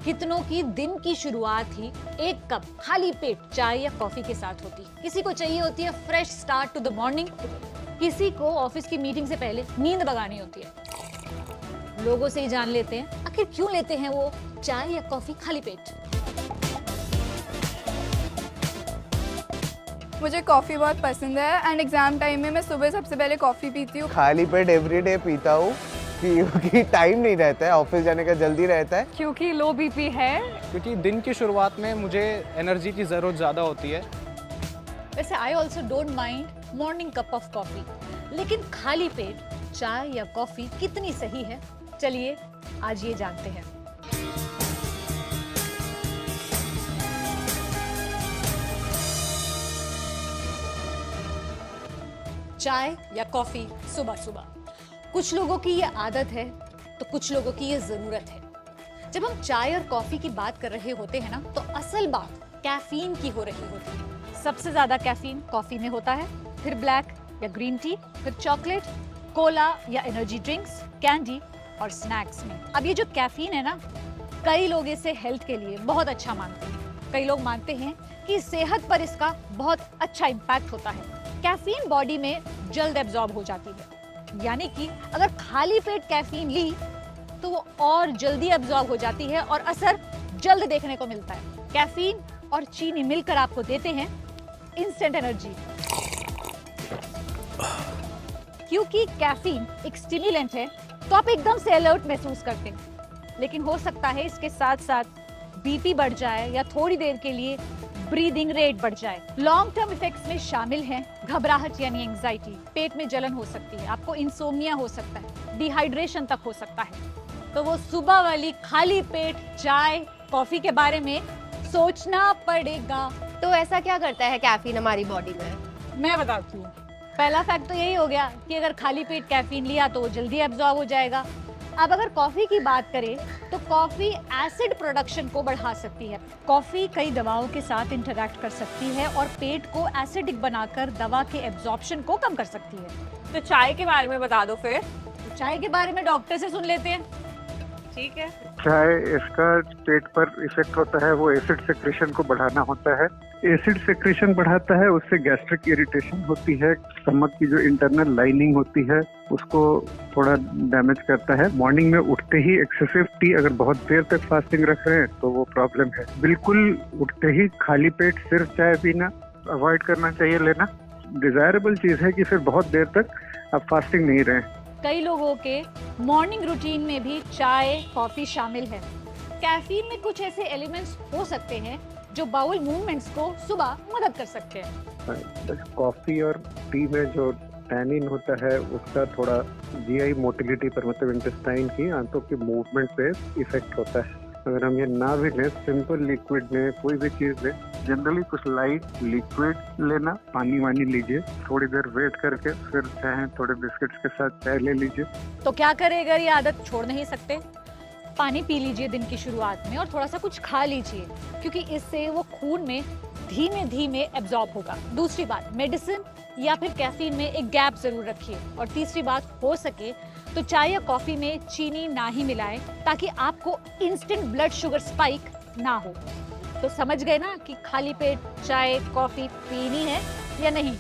कितनों की दिन की शुरुआत ही एक कप खाली पेट चाय या कॉफी के साथ होती है। किसी को चाहिए होती है fresh start to the morning, किसी को ऑफिस की मीटिंग से पहले नींद भगानी होती है। लोगों से ही जान लेते हैं आखिर क्यों लेते हैं वो चाय या कॉफी खाली पेट। मुझे कॉफ़ी बहुत पसंद है एंड एग्जाम टाइम में मैं सुबह सबसे पहले कॉफ़ी पीती हूँ। खाली पेट एवरीडे पीता हूँ क्योंकि टाइम नहीं रहता है, ऑफिस जाने का जल्दी रहता है। क्योंकि लो बीपी है, क्योंकि दिन की शुरुआत में मुझे एनर्जी की ज़रूरत ज़्यादा होती है। वैसे I also don't mind morning cup of coffee, लेकिन खाली पेट चाय या कॉफी कितनी सही है, चलिए आज ये जानते हैं। चाय या कॉफी सुबह सुबह, कुछ लोगों की ये आदत है तो कुछ लोगों की ये जरूरत है। जब हम चाय और कॉफी की बात कर रहे होते हैं ना, तो असल बात कैफीन की हो रही होती है। सबसे ज्यादा कैफीन कॉफी में होता है, फिर ब्लैक या ग्रीन टी, फिर चॉकलेट, कोला या एनर्जी ड्रिंक्स, कैंडी और स्नैक्स में। अब ये जो कैफीन है ना, कई लोग इसे हेल्थ के लिए बहुत अच्छा मानते हैं। कई लोग मानते हैं कि सेहत पर इसका बहुत अच्छा इम्पैक्ट होता है। कैफीन बॉडी में जल्द एब्जॉर्ब हो जाती है, यानी कि अगर खाली पेट कैफीन ली तो वो और जल्दी एब्जॉर्ब हो जाती है और असर जल्द देखने को मिलता है। कैफीन और चीनी मिलकर आपको देते हैं इंस्टेंट एनर्जी। क्योंकि कैफीन एक स्टिमुलेंट है तो आप एकदम से अलर्ट महसूस करते हैं, लेकिन हो सकता है इसके साथ साथ बीपी बढ़ जाए या थोड़ी देर के लिए ब्रीदिंग रेट बढ़ जाए। लॉन्ग टर्म इफेक्ट्स में शामिल हैं घबराहट यानी एंजाइटी, पेट में जलन हो सकती है, आपको इंसोम्निया हो सकता है, डिहाइड्रेशन तक हो सकता है। तो वो सुबह वाली खाली पेट चाय कॉफी के बारे में सोचना पड़ेगा। तो ऐसा क्या करता है कैफीन हमारी बॉडी में? मैं बताती हूँ। पहला फैक्ट तो यही हो गया कि अगर खाली पेट कैफीन लिया तो वो जल्दी एब्जॉर्ब हो जाएगा। अब अगर कॉफी की बात करें तो कॉफी एसिड प्रोडक्शन को बढ़ा सकती है। कॉफी कई दवाओं के साथ इंटरैक्ट कर सकती है और पेट को एसिडिक बनाकर दवा के एब्जॉर्प्शन को कम कर सकती है। तो चाय के बारे में बता दो फिर। तो चाय के बारे में डॉक्टर से सुन लेते हैं। ठीक है। चाय इसका पेट पर इफेक्ट होता है, वो एसिड सेक्रेशन को बढ़ाना होता है। एसिड सेक्रेशन बढ़ाता है, उससे गैस्ट्रिक इरिटेशन होती है, स्टमक की जो इंटरनल लाइनिंग होती है उसको थोड़ा डैमेज करता है। मॉर्निंग में उठते ही एक्सेसिव टी अगर बहुत देर तक फास्टिंग रख रहे हैं तो वो प्रॉब्लम है। बिल्कुल उठते ही खाली पेट सिर्फ चाय पीना अवॉइड करना चाहिए लेना। डिजायरेबल चीज है कि फिर बहुत देर तक आप फास्टिंग नहीं रहें। कई लोगों के मॉर्निंग रूटीन में भी चाय कॉफी शामिल है। कैफीन में कुछ ऐसे एलिमेंट्स हो सकते हैं जो बाउल मूवमेंट्स को सुबह मदद कर सकते हैं। कॉफी और टी में जो टैनिन होता है उसका थोड़ा जीआई मोटिलिटी पर, मतलब इंटेस्टाइन की आंतों की मूवमेंट पे इफेक्ट होता है। अगर हम ये ना भी लें, सिंपल लिक्विड में कोई भी चीज लें, जनरली कुछ लाइट लिक्विड लेना, पानी वानी लीजिए, थोड़ी देर वेट करके फिर चाहे थोड़े बिस्किट्स के साथ चाय ले लीजिए। तो क्या करें अगर ये आदत छोड़ नहीं सकते? पानी पी लीजिए दिन की शुरुआत में और थोड़ा सा कुछ खा लीजिए, क्योंकि इससे वो खून में धीमे धीमे एब्जॉर्ब होगा। दूसरी बात, मेडिसिन या फिर कैफीन में एक गैप जरूर रखिए। और तीसरी बात, हो सके तो चाय या कॉफी में चीनी ना ही मिलाएं, ताकि आपको इंस्टेंट ब्लड शुगर स्पाइक ना हो। तो समझ गए ना कि खाली पेट चाय कॉफी पीनी है या नहीं।